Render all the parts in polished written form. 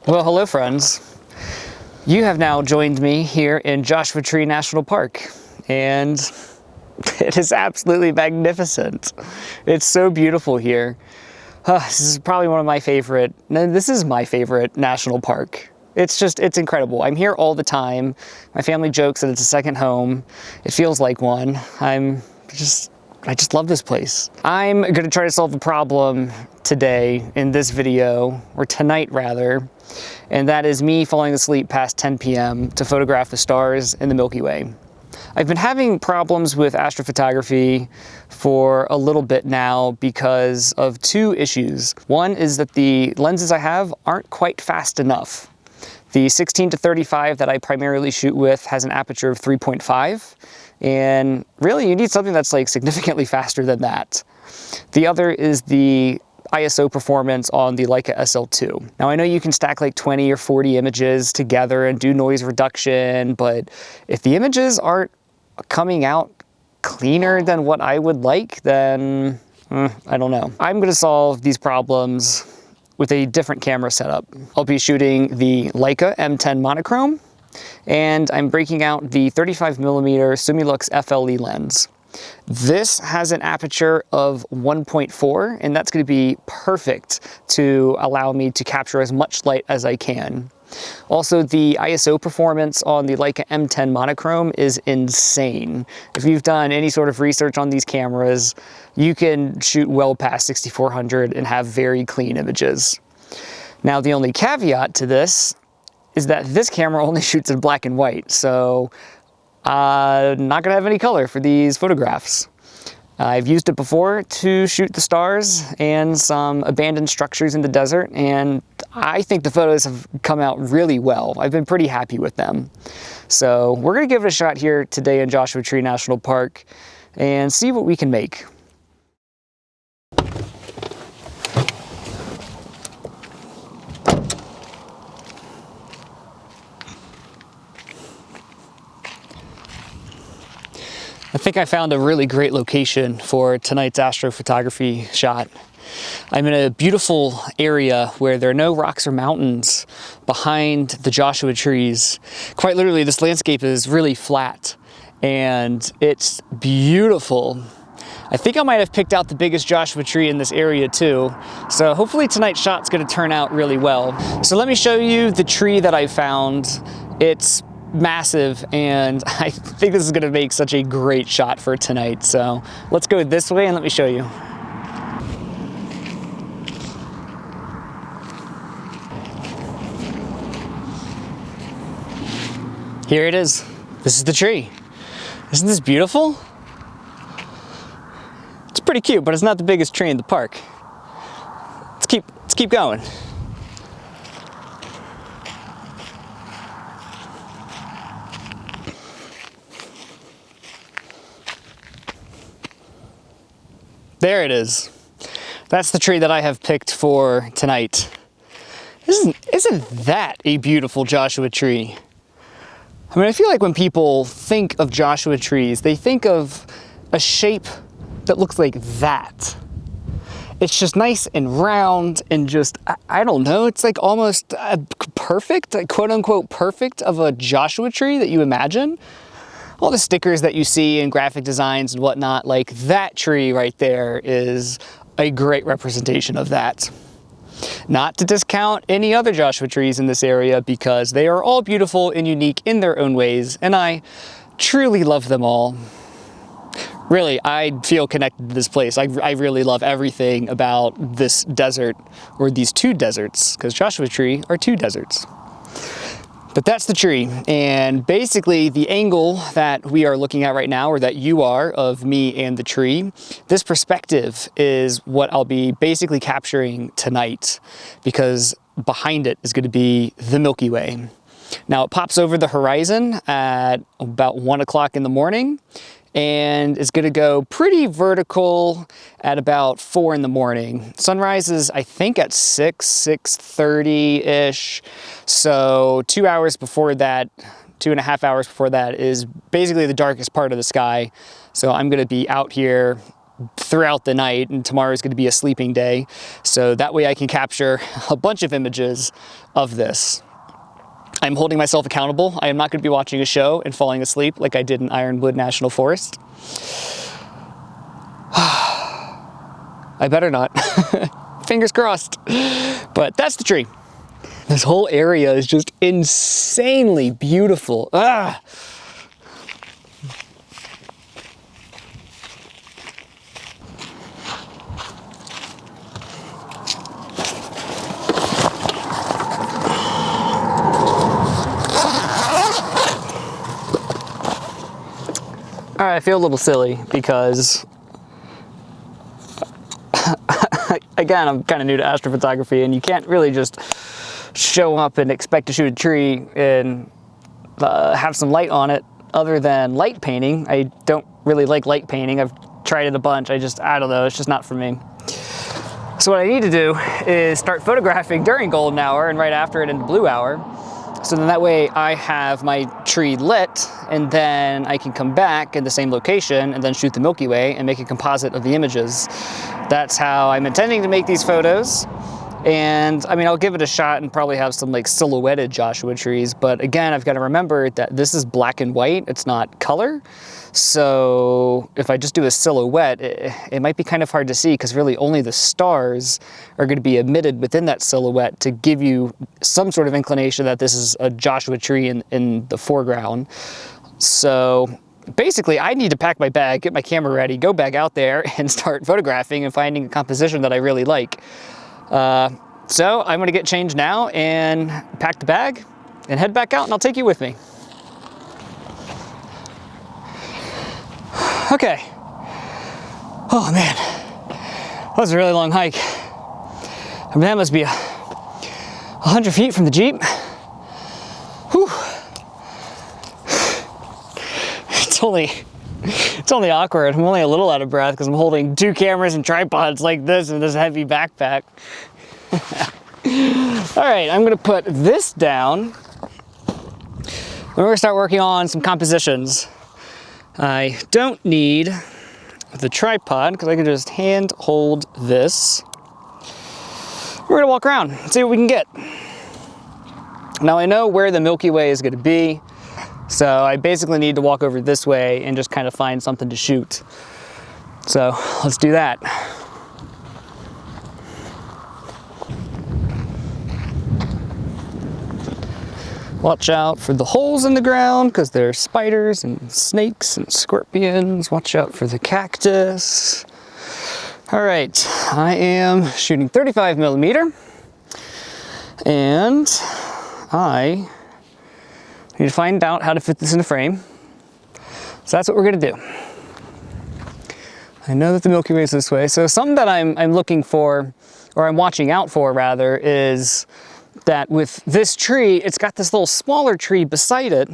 Well, hello friends. You have now joined me here in Joshua Tree National Park, and it is absolutely magnificent. It's so beautiful here. This is probably one of my favorite, no, this is my favorite national park. It's incredible. I'm here all the time. My family jokes that it's a second home. It feels like one. I just love this place. I'm gonna try to solve a problem today in this video, or tonight rather, and that is me falling asleep past 10 p.m. to photograph the stars in the Milky Way. I've been having problems with astrophotography for a little bit now because of two issues. One is that the lenses I have aren't quite fast enough. The 16-35 that I primarily shoot with has an aperture of 3.5, and really you need something that's like significantly faster than that. The other is the ISO performance on the Leica SL2. Now I know you can stack like 20 or 40 images together and do noise reduction, but if the images aren't coming out cleaner than what I would like, then I don't know. I'm gonna solve these problems with a different camera setup. I'll be shooting the Leica M10 Monochrom, and I'm breaking out the 35mm Summilux-M FLE lens. This has an aperture of 1.4, and that's going to be perfect to allow me to capture as much light as I can. Also, the ISO performance on the Leica M10 Monochrom is insane. If you've done any sort of research on these cameras, you can shoot well past 6400 and have very clean images. Now, the only caveat to this is that this camera only shoots in black and white, so not gonna have any color for these photographs. I've used it before to shoot the stars and some abandoned structures in the desert, and I think the photos have come out really well. I've been pretty happy with them. So we're gonna give it a shot here today in Joshua Tree National Park and see what we can make. I think I found a really great location for tonight's astrophotography shot. I'm in a beautiful area where there are no rocks or mountains behind the Joshua trees. Quite literally, this landscape is really flat and it's beautiful. I think I might have picked out the biggest Joshua tree in this area too. So hopefully tonight's shot's gonna turn out really well. So let me show you the tree that I found. It's massive, and I think this is gonna make such a great shot for tonight. So let's go this way and let me show you. Here it is. This is the tree. Isn't this beautiful? It's pretty cute, but it's not the biggest tree in the park. Let's keep going. There it is. That's the tree that I have picked for tonight. Isn't that a beautiful Joshua tree? I mean, I feel like when people think of Joshua trees, they think of a shape that looks like that. It's just nice and round and just, I don't know, it's like almost perfect, like quote unquote perfect of a Joshua tree that you imagine. All the stickers that you see in graphic designs and whatnot, like that tree right there is a great representation of that. Not to discount any other Joshua trees in this area, because they are all beautiful and unique in their own ways, and I truly love them all. Really, I feel connected to this place. I really love everything about this desert, or these two deserts, because Joshua Tree are two deserts. But that's the tree, and basically the angle that we are looking at right now, or that you are, of me and the tree, this perspective is what I'll be basically capturing tonight, because behind it is going to be the Milky Way. Now it pops over the horizon at about 1 o'clock in the morning, and it's going to go pretty vertical at about 4 in the morning. Sunrise is, I think, at 6:30-ish. So 2 hours before that, 2.5 hours before that is basically the darkest part of the sky. So I'm going to be out here throughout the night, and tomorrow is going to be a sleeping day. So that way I can capture a bunch of images of this. I'm holding myself accountable. I am not going to be watching a show and falling asleep like I did in Ironwood National Forest. I better not. Fingers crossed. But that's the tree. This whole area is just insanely beautiful. Ah! All right, I feel a little silly because, again, I'm kind of new to astrophotography, and you can't really just show up and expect to shoot a tree and have some light on it other than light painting. I don't really like light painting. I've tried it a bunch. I don't know, it's just not for me. So what I need to do is start photographing during golden hour and right after it in the blue hour. So then that way I have my tree lit, and then I can come back in the same location and then shoot the Milky Way and make a composite of the images. That's how I'm intending to make these photos. And I mean, I'll give it a shot and probably have some like silhouetted Joshua trees, but again, I've got to remember that this is black and white, it's not color. So if I just do a silhouette, it might be kind of hard to see because really only the stars are going to be emitted within that silhouette to give you some sort of inclination that this is a Joshua tree in the foreground. So basically I need to pack my bag, get my camera ready, go back out there and start photographing and finding a composition that I really like. So I'm gonna get changed now and pack the bag and head back out, and I'll take you with me. Okay. Oh man, that was a really long hike. I mean, that must be 100 feet from the Jeep. Whew. It's only awkward. I'm only a little out of breath because I'm holding 2 cameras and tripods like this in this heavy backpack. All right, I'm gonna put this down. We're gonna start working on some compositions. I don't need the tripod because I can just hand hold this. We're gonna walk around and see what we can get. Now I know where the Milky Way is gonna be, so I basically need to walk over this way and just kind of find something to shoot. So let's do that. Watch out for the holes in the ground because there's spiders and snakes and scorpions. Watch out for the cactus. All right, I am shooting 35mm, and I need to find out how to fit this in a frame. So that's what we're gonna do. I know that the Milky Way is this way. So something that I'm looking for, or I'm watching out for rather, is that with this tree, it's got this little smaller tree beside it,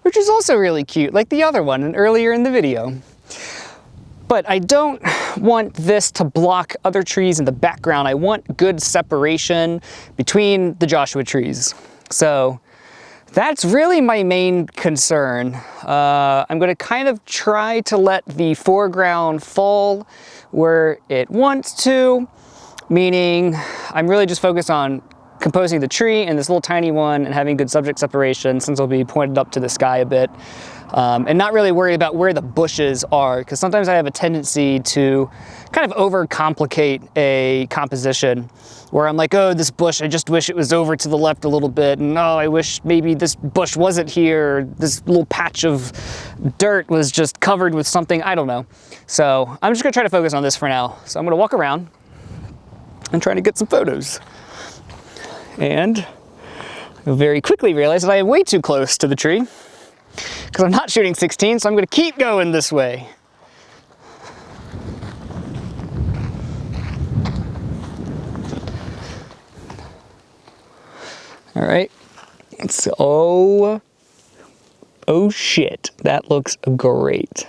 which is also really cute, like the other one earlier in the video. But I don't want this to block other trees in the background. I want good separation between the Joshua trees. So that's really my main concern. I'm gonna kind of try to let the foreground fall where it wants to, meaning I'm really just focused on composing the tree and this little tiny one and having good subject separation since it'll be pointed up to the sky a bit. And not really worried about where the bushes are, because sometimes I have a tendency to kind of overcomplicate a composition where I'm like, oh, this bush, I just wish it was over to the left a little bit, and oh, I wish maybe this bush wasn't here, this little patch of dirt was just covered with something, I don't know. So I'm just gonna try to focus on this for now. So I'm gonna walk around and try to get some photos. And I very quickly realized that I am way too close to the tree because I'm not shooting 16, so I'm gonna keep going this way. All right, oh shit, that looks great.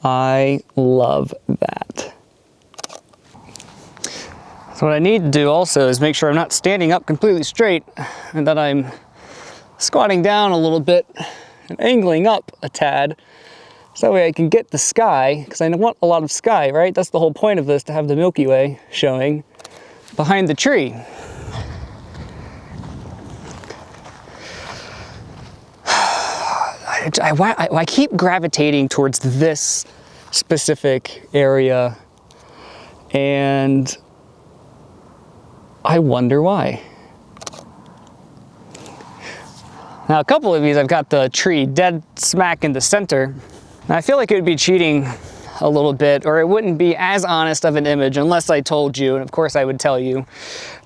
I love that. So what I need to do also is make sure I'm not standing up completely straight and that I'm squatting down a little bit and angling up a tad So that way I can get the sky, because I want a lot of sky, right? That's the whole point of this, to have the Milky Way showing behind the tree. I keep gravitating towards this specific area, and I wonder why. Now, a couple of these, I've got the tree dead smack in the center. Now, I feel like it would be cheating a little bit, or it wouldn't be as honest of an image unless I told you, and of course I would tell you,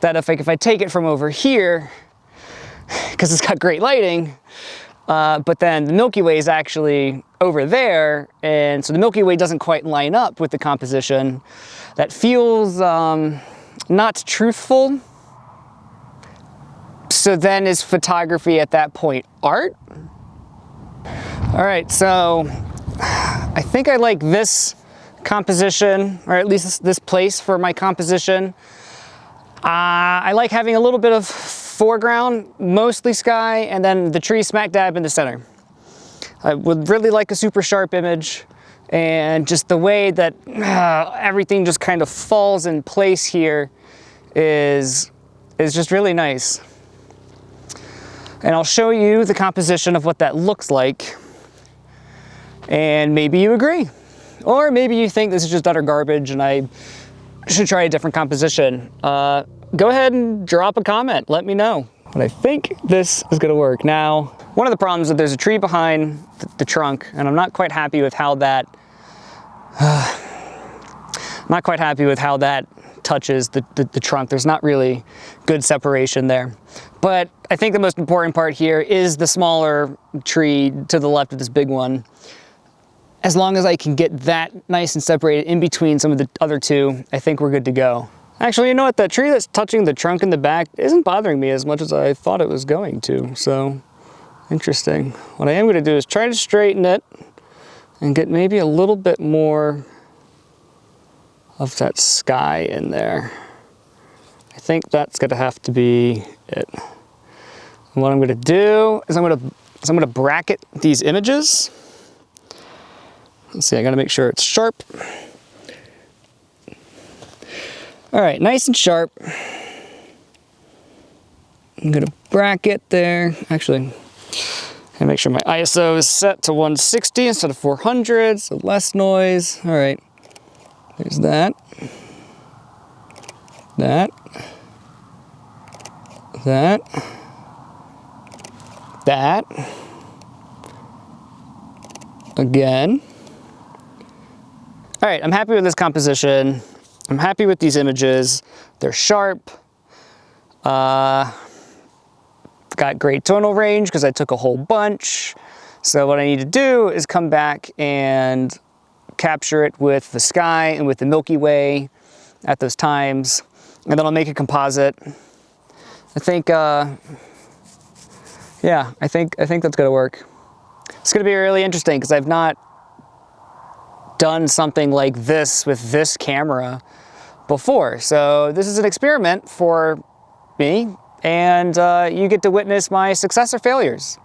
that if I take it from over here, because it's got great lighting, but then the Milky Way is actually over there, and so the Milky Way doesn't quite line up with the composition. That feels not truthful. So then is photography at that point art? All right, so I think I like this composition, or at least this place for my composition. I like having a little bit of foreground, mostly sky, and then the tree smack dab in the center. I would really like a super sharp image, and just the way that everything just kind of falls in place here is just really nice. And I'll show you the composition of what that looks like, and maybe you agree. Or maybe you think this is just utter garbage and I should try a different composition. Go ahead and drop a comment, let me know. But I think this is gonna work. Now, one of the problems is that there's a tree behind the trunk, and I'm not quite happy with how that, touches the trunk. There's not really good separation there. But I think the most important part here is the smaller tree to the left of this big one. As long as I can get that nice and separated in between some of the other two, I think we're good to go. Actually, you know what? That tree that's touching the trunk in the back isn't bothering me as much as I thought it was going to, so interesting. What I am gonna do is try to straighten it and get maybe a little bit more of that sky in there. I think that's gonna have to be it. And what I'm gonna do is I'm gonna bracket these images. Let's see, I gotta make sure it's sharp. All right, nice and sharp. I'm gonna bracket there. Actually, I'm gonna make sure my ISO is set to 160 instead of 400, so less noise. All right, there's that. That. Again. All right, I'm happy with this composition. I'm happy with these images. They're sharp. Got great tonal range because I took a whole bunch. So what I need to do is come back and capture it with the sky and with the Milky Way at those times. And then I'll make a composite. I think, yeah, I think that's gonna work. It's gonna be really interesting because I've not done something like this with this camera before. So this is an experiment for me, and you get to witness my success or failures.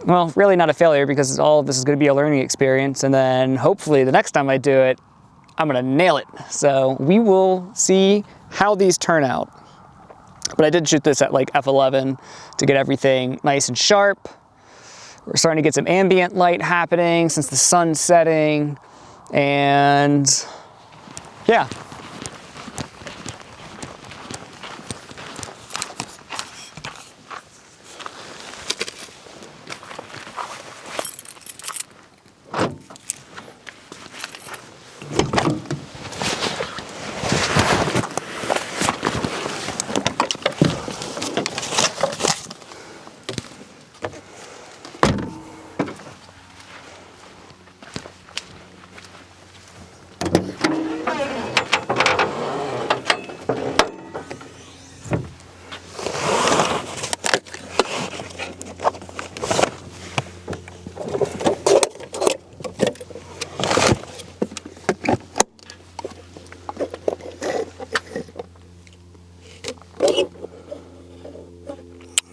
Well, really not a failure because all of this is gonna be a learning experience, and then hopefully the next time I do it, I'm gonna nail it. So we will see how these turn out. But I did shoot this at like f11 to get everything nice and sharp. We're starting to get some ambient light happening since the sun's setting, and yeah.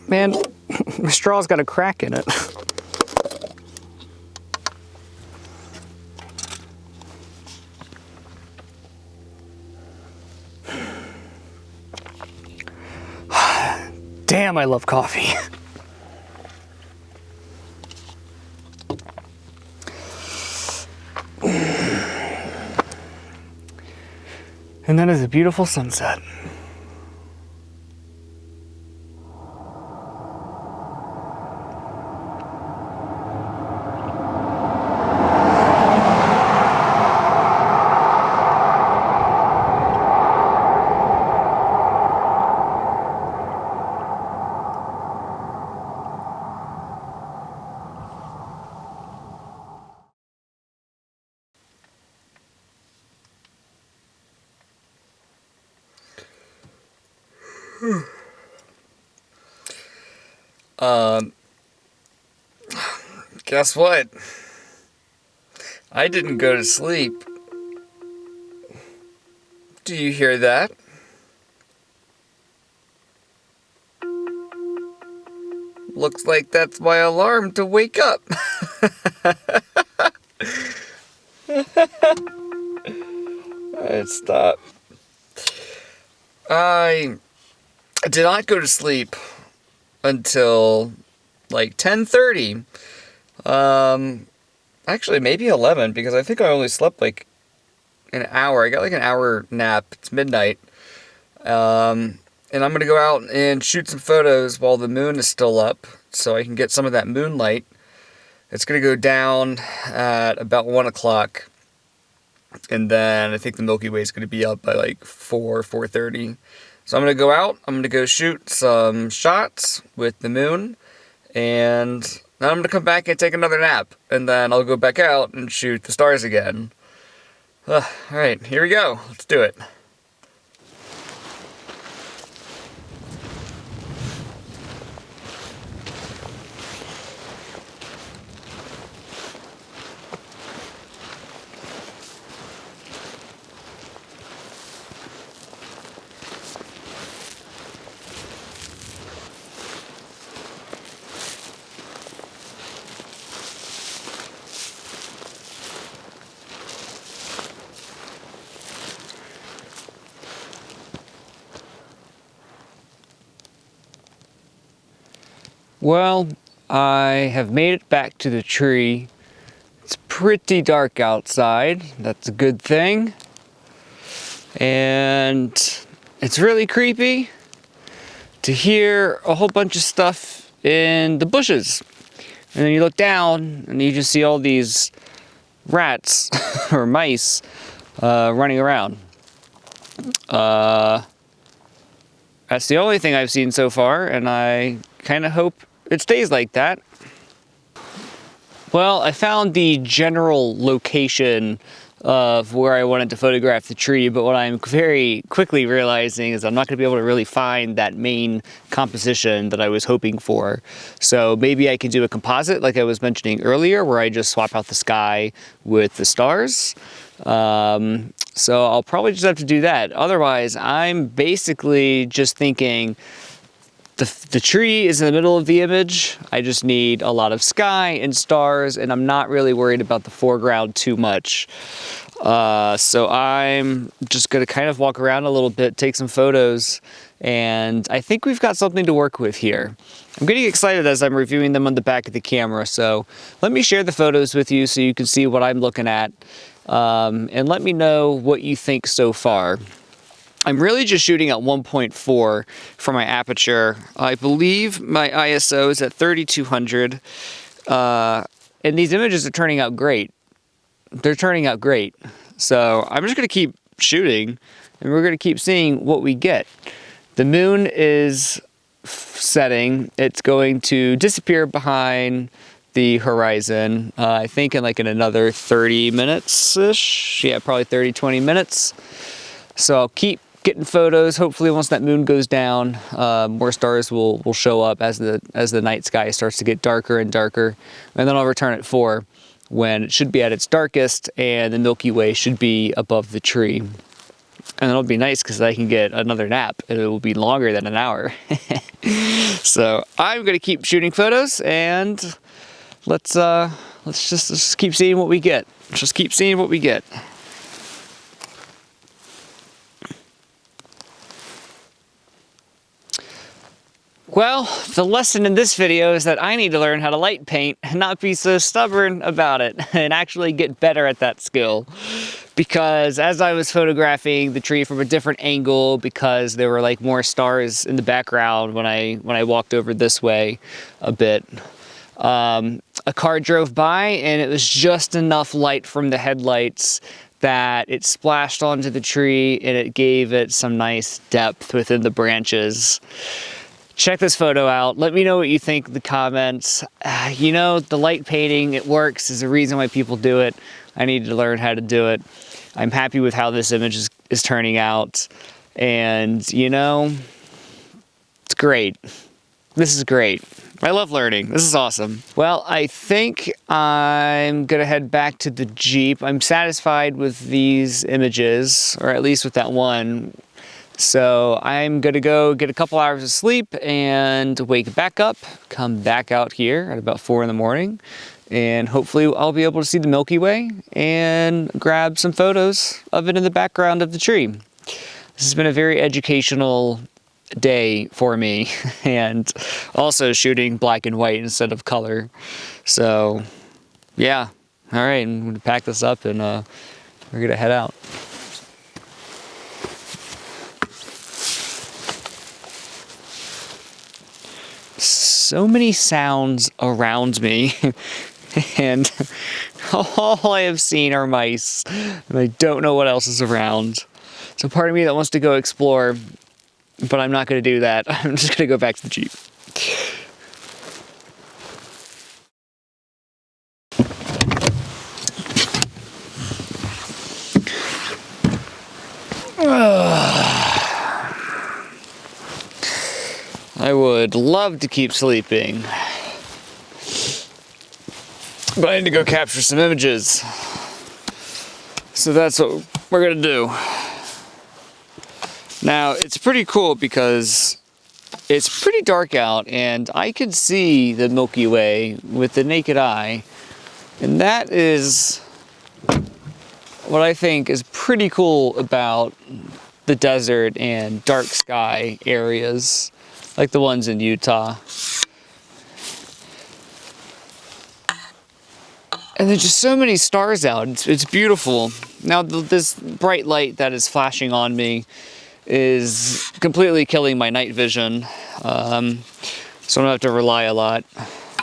Man, my straw's got a crack in it. Damn, I love coffee. And that is a beautiful sunset. Guess what? I didn't go to sleep. Do you hear that? Looks like that's my alarm to wake up. Stop. I did not go to sleep until like 10:30. Actually maybe 11, because I think I only slept like an hour. I got like an hour nap. It's midnight. And I'm gonna go out and shoot some photos while the moon is still up, so I can get some of that moonlight. It's gonna go down at about 1 o'clock, and then I think the Milky Way is gonna be up by like 4:30. So I'm gonna go out. I'm gonna go shoot some shots with the moon, and then I'm gonna come back and take another nap, and then I'll go back out and shoot the stars again. All right, here we go. Let's do it. Well, I have made it back to the tree. It's pretty dark outside. That's a good thing. And it's really creepy to hear a whole bunch of stuff in the bushes. And then you look down and you just see all these rats or mice running around. That's the only thing I've seen so far, and I kind of hope it stays like that. Well, I found the general location of where I wanted to photograph the tree, but what I'm very quickly realizing is I'm not going to be able to really find that main composition that I was hoping for. So maybe I can do a composite like I was mentioning earlier, where I just swap out the sky with the stars. So I'll probably just have to do that. Otherwise, I'm basically just thinking the tree is in the middle of the image. I just need a lot of sky and stars, and I'm not really worried about the foreground too much. So I'm just gonna kind of walk around a little bit, take some photos, and I think we've got something to work with here. I'm getting excited as I'm reviewing them on the back of the camera, so let me share the photos with you so you can see what I'm looking at, and let me know what you think so far. I'm really just shooting at 1.4 for my aperture. I believe my ISO is at 3200, and these images are turning out great. They're turning out great. So I'm just gonna keep shooting, and we're gonna keep seeing what we get. The moon is setting. It's going to disappear behind the horizon, I think in another 30 minutes-ish. Yeah, probably 30-20 minutes. So I'll keep getting photos. Hopefully once that moon goes down, more stars will show up as the night sky starts to get darker and darker. And then I'll return at 4 when it should be at its darkest and the Milky Way should be above the tree. And it'll be nice because I can get another nap, and it will be longer than an hour. So I'm gonna keep shooting photos, and let's just keep seeing what we get. Just keep seeing what we get. Well, the lesson in this video is that I need to learn how to light paint and not be so stubborn about it and actually get better at that skill. Because as I was photographing the tree from a different angle, because there were like more stars in the background when I walked over this way a bit, a car drove by and it was just enough light from the headlights that it splashed onto the tree and it gave it some nice depth within the branches. Check this photo out. Let me know what you think in the comments. You know, the light painting, it works. There's a reason why people do it. I need to learn how to do it. I'm happy with how this image is turning out. And, you know, it's great. This is great. I love learning. This is awesome. Well, I think I'm gonna head back to the Jeep. I'm satisfied with these images, or at least with that one. So I'm gonna go get a couple hours of sleep and wake back up, come back out here at about 4 in the morning, and hopefully I'll be able to see the Milky Way and grab some photos of it in the background of the tree. This has been a very educational day for me, and also shooting black and white instead of color. So yeah, all right, I'm gonna pack this up and we're gonna head out. So many sounds around me and all I have seen are mice and I don't know what else is around. So part of me that wants to go explore, but I'm not going to do that. I'm just going to go back to the Jeep. I would love to keep sleeping, but I need to go capture some images. So that's what we're gonna do. Now, it's pretty cool because it's pretty dark out and I can see the Milky Way with the naked eye. And that is what I think is pretty cool about the desert and dark sky areas, like the ones in Utah. And there's just so many stars out. It's beautiful. Now this bright light that is flashing on me is completely killing my night vision. So I'm gonna have to rely a lot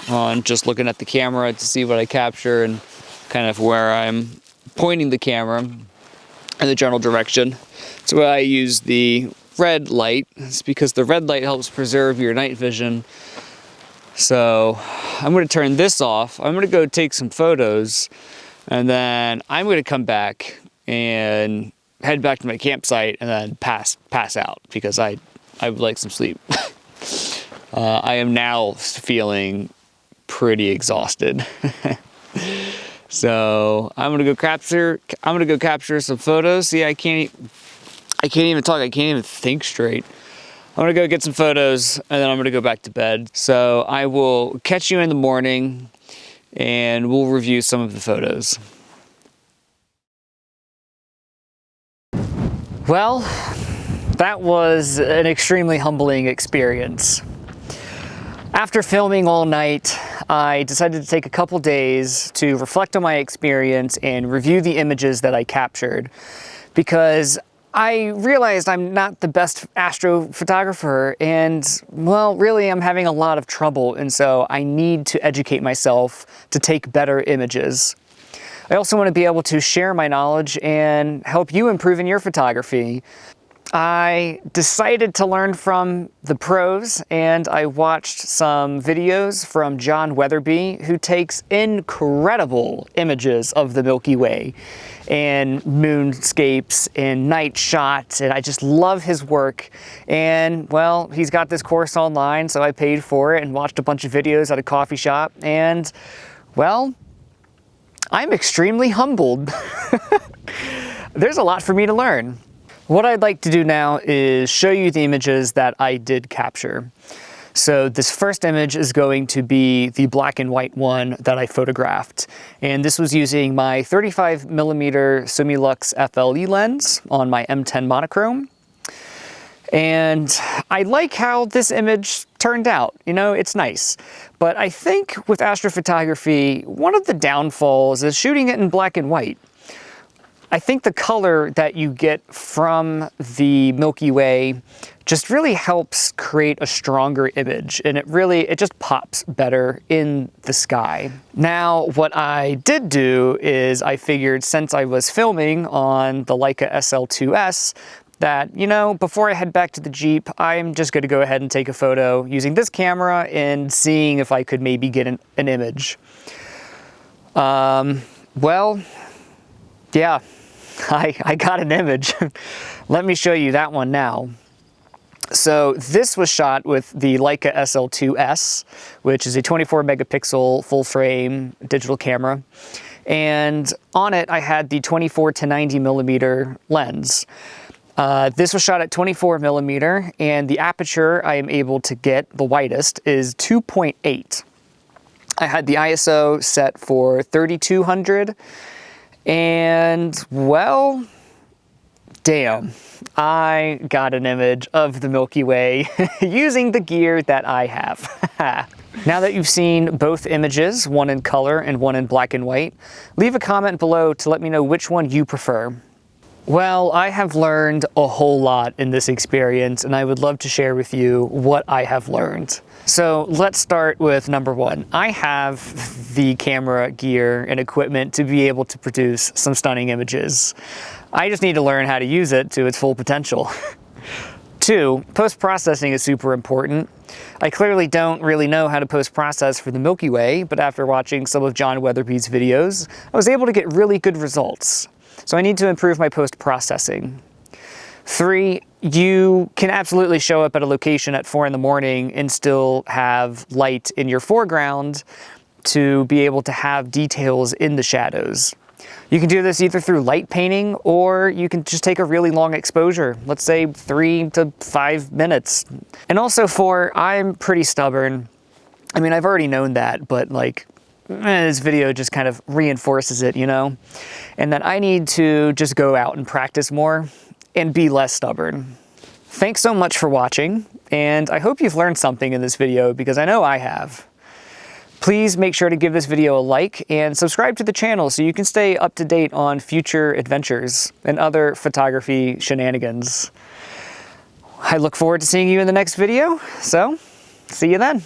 on just looking at the camera to see what I capture and kind of where I'm pointing the camera in the general direction. So I use the red light. It's because the red light helps preserve your night vision. So I'm going to turn this off. I'm going to go take some photos and then I'm going to come back and head back to my campsite and then pass out because I would like some sleep. I am now feeling pretty exhausted. So I'm going to go capture some photos. See, I can't even talk. I can't even think straight. I'm gonna go get some photos and then I'm gonna go back to bed. So I will catch you in the morning and we'll review some of the photos. Well, that was an extremely humbling experience. After filming all night, I decided to take a couple days to reflect on my experience and review the images that I captured, because I realized I'm not the best astrophotographer and, well, really I'm having a lot of trouble, and so I need to educate myself to take better images. I also want to be able to share my knowledge and help you improve in your photography. I decided to learn from the pros and I watched some videos from John Weatherby, who takes incredible images of the Milky Way and moonscapes and night shots, and I just love his work. And well, he's got this course online, so I paid for it and watched a bunch of videos at a coffee shop, and well, I'm extremely humbled. There's a lot for me to learn. What I'd like to do now is show you the images that I did capture. So this first image is going to be the black and white one that I photographed. And this was using my 35mm Summilux-M FLE lens on my M10 Monochrom. And I like how this image turned out. You know, it's nice. But I think with astrophotography, one of the downfalls is shooting it in black and white. I think the color that you get from the Milky Way just really helps create a stronger image, and it just pops better in the sky. Now, what I did do is I figured, since I was filming on the Leica SL2-S, that, you know, before I head back to the Jeep, I'm just going to go ahead and take a photo using this camera and seeing if I could maybe get an image. Well, yeah, I got an image. Let me show you that one now. So this was shot with the Leica SL2-S, which is a 24 megapixel full frame digital camera. And on it, I had the 24 to 90 millimeter lens. This was shot at 24 millimeter, and the aperture I am able to get, the widest, is 2.8. I had the ISO set for 3200, and, well, damn, I got an image of the Milky Way using the gear that I have. Now that you've seen both images, one in color and one in black and white, leave a comment below to let me know which one you prefer. Well, I have learned a whole lot in this experience, and I would love to share with you what I have learned. So let's start with number one. I have the camera gear and equipment to be able to produce some stunning images. I just need to learn how to use it to its full potential. Two, post-processing is super important. I clearly don't really know how to post-process for the Milky Way, but after watching some of John Weatherby's videos, I was able to get really good results. So I need to improve my post-processing. Three, you can absolutely show up at a location at 4 in the morning and still have light in your foreground to be able to have details in the shadows. You can do this either through light painting, or you can just take a really long exposure, let's say 3 to 5 minutes. And also 4, I'm pretty stubborn. I mean, I've already known that, but like, this video just kind of reinforces it, you know? And that I need to just go out and practice more and be less stubborn. Thanks so much for watching, and I hope you've learned something in this video, because I know I have. Please make sure to give this video a like and subscribe to the channel so you can stay up to date on future adventures and other photography shenanigans. I look forward to seeing you in the next video, so see you then.